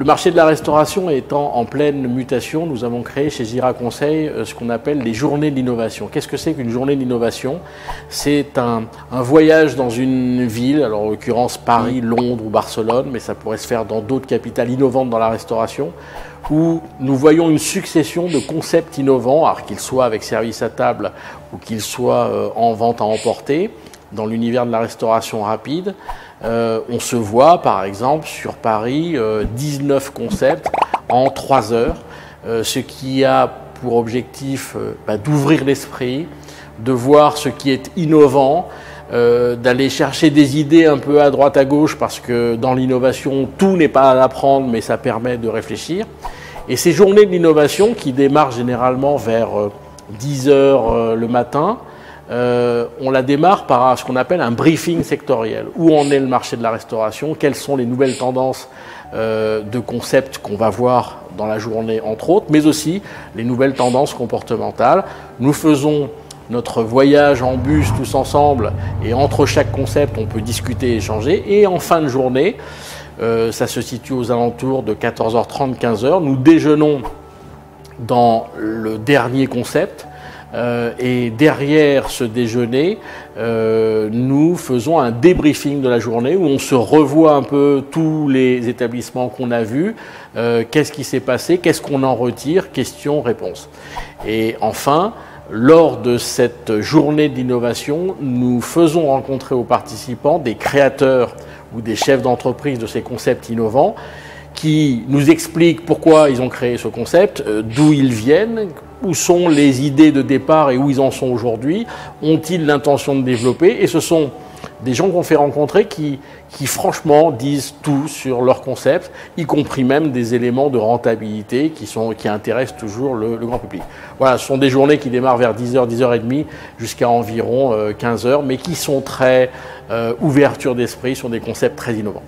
Le marché de la restauration étant en pleine mutation, nous avons créé chez Gira Conseil ce qu'on appelle les journées d'innovation. Qu'est-ce que c'est qu'une journée d'innovation? C'est un voyage dans une ville, alors en l'occurrence Paris, Londres ou Barcelone, mais ça pourrait se faire dans d'autres capitales innovantes dans la restauration, où nous voyons une succession de concepts innovants, alors qu'ils soient avec service à table ou qu'ils soient en vente à emporter, dans l'univers de la restauration rapide. On se voit par exemple sur Paris 19 concepts en 3 heures, ce qui a pour objectif d'ouvrir l'esprit, de voir ce qui est innovant, d'aller chercher des idées un peu à droite à gauche parce que dans l'innovation tout n'est pas à apprendre mais ça permet de réfléchir. Et ces journées de l'innovation qui démarrent généralement vers 10 heures le matin, on la démarre par ce qu'on appelle un briefing sectoriel. Où en est le marché de la restauration? Quelles sont les nouvelles tendances de concepts qu'on va voir dans la journée, entre autres, mais aussi les nouvelles tendances comportementales. Nous faisons notre voyage en bus tous ensemble et entre chaque concept, on peut discuter et échanger. Et en fin de journée, ça se situe aux alentours de 14h30, 15h, nous déjeunons dans le dernier concept. Et derrière ce déjeuner, nous faisons un débriefing de la journée où on se revoit un peu tous les établissements qu'on a vus, qu'est-ce qui s'est passé, qu'est-ce qu'on en retire, questions-réponses. Et enfin, lors de cette journée d'innovation, nous faisons rencontrer aux participants des créateurs ou des chefs d'entreprise de ces concepts innovants qui nous expliquent pourquoi ils ont créé ce concept, d'où ils viennent, où sont les idées de départ et où ils en sont aujourd'hui, ont-ils l'intention de développer? Et ce sont des gens qu'on fait rencontrer qui franchement disent tout sur leur concept, y compris même des éléments de rentabilité qui intéressent toujours le grand public. Voilà, ce sont des journées qui démarrent vers 10h, 10h30 jusqu'à environ 15h, mais qui sont très ouverture d'esprit sur des concepts très innovants.